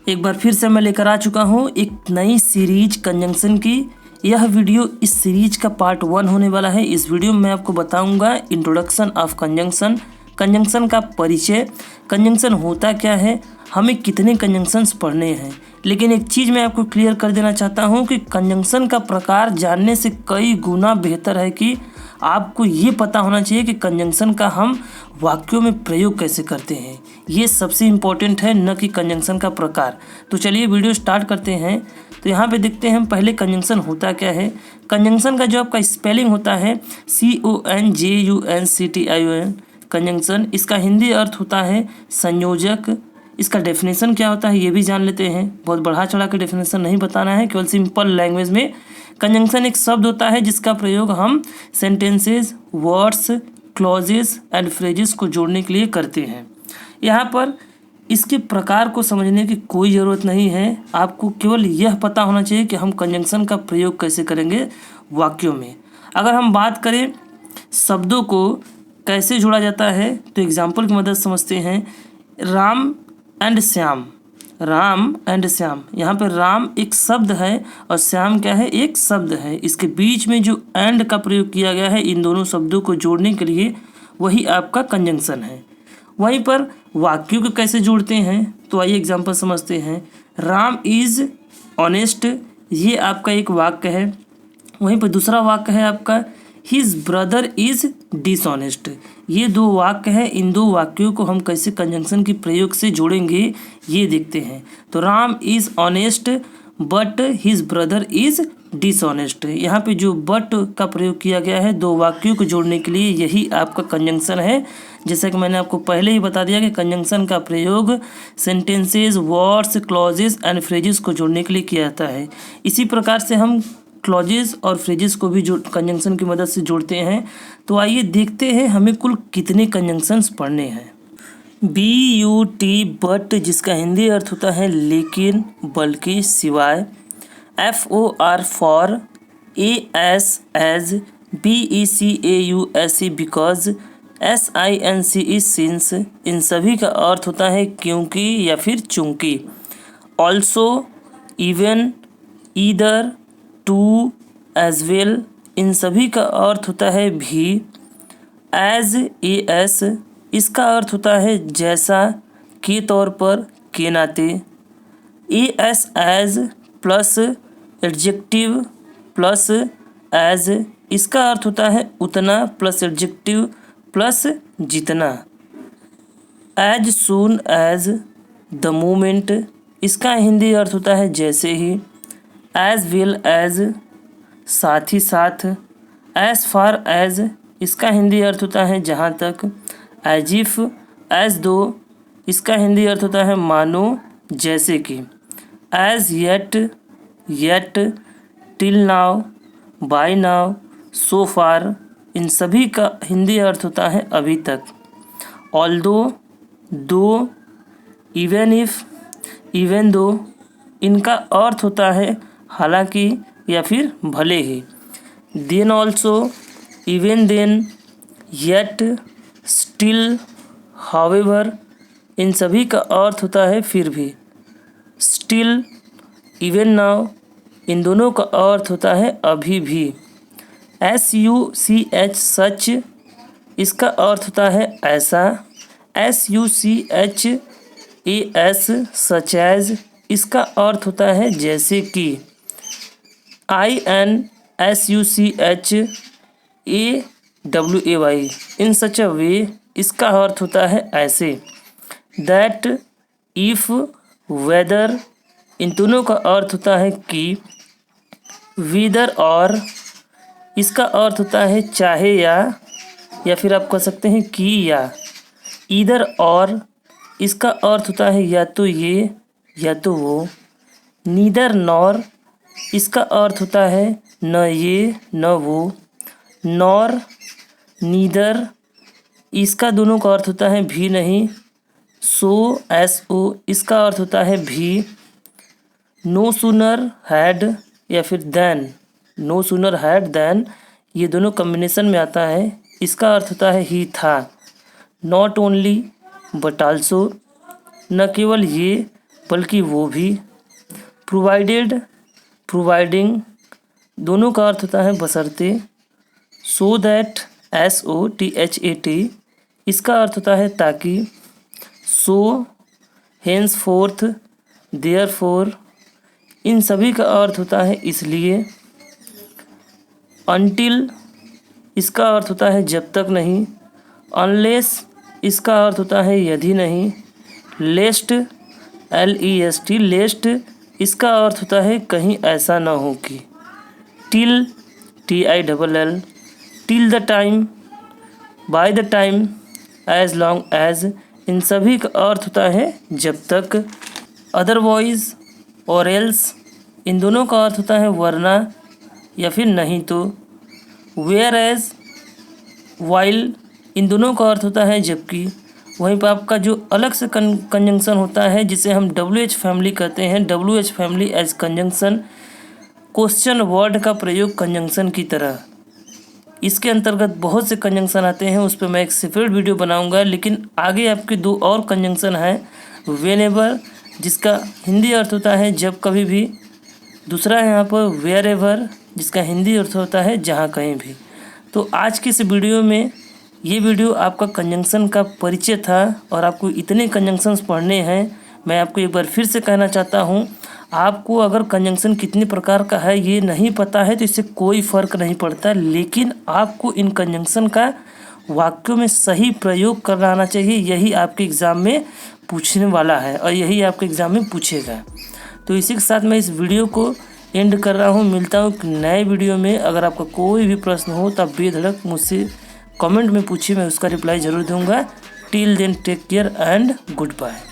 एक बार फिर से मैं लेकर आ चुका हूँ एक नई सीरीज कंजंक्शन की। यह वीडियो इस सीरीज का पार्ट 1 होने वाला है। इस वीडियो में मैं आपको बताऊंगा इंट्रोडक्शन ऑफ कंजंक्शन, कंजंक्शन का परिचय, कंजंक्शन होता क्या है, हमें कितने कंजंक्शंस पढ़ने हैं। लेकिन एक चीज़ मैं आपको क्लियर कर देना चाहता हूँ कि कंजंक्शन का प्रकार जानने से कई गुना बेहतर है कि आपको ये पता होना चाहिए कि कंजंक्शन का हम वाक्यों में प्रयोग कैसे करते हैं। ये सबसे इम्पोर्टेंट है, न कि कंजंक्शन का प्रकार। तो चलिए वीडियो स्टार्ट करते हैं। तो यहाँ पे देखते हैं हम पहले कंजंक्शन होता क्या है। कंजंक्शन का जो आपका स्पेलिंग होता है CONJUNCTION कंजंक्शन। इसका हिंदी अर्थ होता है संयोजक। इसका डेफिनेशन क्या होता है ये भी जान लेते हैं। बहुत बढ़ा चढ़ा के डेफिनेशन नहीं बताना है, केवल सिंपल लैंग्वेज में। कंजंक्शन एक शब्द होता है जिसका प्रयोग हम sentences, words, clauses and phrases को जोड़ने के लिए करते हैं। यहाँ पर इसके प्रकार को समझने की कोई ज़रूरत नहीं है, आपको केवल यह पता होना चाहिए कि हम कंजंक्शन का प्रयोग कैसे करेंगे वाक्यों में। अगर हम बात करें शब्दों को कैसे जोड़ा जाता है तो एग्जाम्पल की मदद समझते हैं। Ram and Shyam, Ram and Shyam. यहाँ पर राम एक शब्द है और श्याम क्या है, एक शब्द है। इसके बीच में जो एंड का प्रयोग किया गया है इन दोनों शब्दों को जोड़ने के लिए, वही आपका कंजंक्शन है। वहीं पर वाक्यों को कैसे जोड़ते हैं तो आइए एग्जाम्पल समझते हैं। राम इज़ ऑनेस्ट, ये आपका एक वाक्य है। वहीं पर दूसरा वाक्य है आपका हिज ब्रदर इज़ डिसऑनेस्ट। ये दो वाक्य हैं। इन दो वाक्यों को हम कैसे कंजंक्शन की प्रयोग से जोड़ेंगे ये देखते हैं। तो Ram is honest but his brother is dishonest. यहाँ पे जो बट का प्रयोग किया गया है दो वाक्यों को जोड़ने के लिए, यही आपका कंजंक्शन है। जैसा कि मैंने आपको पहले ही बता दिया कि कंजंक्शन का प्रयोग sentences, words, clauses and phrases को जोड़ने के लिए किया जाता है। इसी प्रकार से हम क्लॉजेस और फ्रेजेस को भी जो कंजंक्शन की मदद से जोड़ते हैं। तो आइए देखते हैं हमें कुल कितने कंजंक्शंस पढ़ने हैं। BUT बट, जिसका हिंदी अर्थ होता है लेकिन, बल्कि, सिवाय। FOR for, AS as, BECAUSE because, SINCE since. इन सभी का अर्थ होता है क्योंकि या फिर चूंकि। Also, even, either, too, as well. इन सभी का अर्थ होता है भी। एज, AS, इसका अर्थ होता है जैसा, के तौर पर, के नाते। AS as plus adjective plus as, इसका अर्थ होता है उतना प्लस एडजेक्टिव प्लस जितना। As soon as, the moment, इसका हिंदी अर्थ होता है जैसे ही। एज वेल एज, साथ ही साथ। एज फार एज, इसका हिंदी अर्थ होता है जहाँ तक। एज इफ, एज दो, इसका हिंदी अर्थ होता है मानो, जैसे कि। As yet, yet, till now, by now, so far. इन सभी का हिंदी अर्थ होता है अभी तक। ऑल्दो, दो, इवन इफ, इवन दो, इनका अर्थ होता है हालांकि या फिर भले ही। Then also, even then, yet, still, however, इन सभी का अर्थ होता है फिर भी। स्टिल, इवन नाउ, इन दोनों का अर्थ होता है अभी भी। SUCH सच, इसका अर्थ होता है ऐसा। SUCHAS सच एज, इसका अर्थ होता है जैसे कि। INSUCHAWAY, इन सच अ वे, इसका अर्थ होता है ऐसे। दैट, इफ, वेदर, इन दोनों का अर्थ होता है कि। विदर और, इसका अर्थ होता है चाहे या फिर आप कह सकते हैं कि या। ईदर और, इसका अर्थ होता है या तो ये या तो वो। नीदर नॉर, इसका अर्थ होता है न ये न वो। नॉर, नीदर, इसका दोनों का अर्थ होता है भी नहीं। SO, इसका अर्थ होता है भी। नो सूनर हैड या फिर than, no sooner had than, ये दोनों कम्बिनेशन में आता है। इसका अर्थ होता है ही था। नॉट ओनली बट आल्सो, न केवल ये बल्कि वो भी। प्रोवाइडेड, प्रोवाइडिंग, दोनों का अर्थ होता है बशर्ते। सो दैट, SOTHAT, इसका अर्थ होता है ताकि। सो, हेंसफोर्थ, देयरफॉर, इन सभी का अर्थ होता है इसलिए। अनटिल, इसका अर्थ होता है जब तक नहीं। अनलेस, इसका अर्थ होता है यदि नहीं। लेस्ट, LEST, लेस्ट, इसका अर्थ होता है कहीं ऐसा ना हो कि। Till, TILL, till the time, by the time, as long as, इन सभी का अर्थ होता है जब तक। अदरवाइज और एल्स, इन दोनों का अर्थ होता है वरना या फिर नहीं तो। वेयर एज, वाइल, इन दोनों का अर्थ होता है जबकि। वहीं पर आपका जो अलग से कंजंक्शन होता है जिसे हम WH फैमिली कहते हैं, WH family as conjunction, question word का प्रयोग कंजंक्शन की तरह। इसके अंतर्गत बहुत से कंजंक्शन आते हैं, उस पर मैं एक सेपरेट वीडियो बनाऊंगा। लेकिन आगे आपके दो और कंजंक्शन हैं। व्हेनेवर, जिसका हिंदी अर्थ होता है जब कभी भी। दूसरा है यहाँ पर वेयरएवर, जिसका हिंदी अर्थ होता है जहाँ कहीं भी। तो आज की इस वीडियो में ये वीडियो आपका कंजंक्शन का परिचय था और आपको इतने कंजंक्शंस पढ़ने हैं। मैं आपको एक बार फिर से कहना चाहता हूँ, आपको अगर कंजंक्शन कितने प्रकार का है ये नहीं पता है तो इससे कोई फ़र्क नहीं पड़ता, लेकिन आपको इन कंजंक्शन का वाक्यों में सही प्रयोग करना आना चाहिए। यही आपके एग्ज़ाम में पूछने वाला है और यही आपके एग्ज़ाम में पूछेगा। तो इसी के साथ मैं इस वीडियो को एंड कर रहा हूँ। मिलता हूँ एक नए वीडियो में। अगर आपका कोई भी प्रश्न हो तो आप बेधड़क मुझसे कमेंट में पूछिए, मैं उसका रिप्लाई ज़रूर दूंगा। Till then take care and good bye.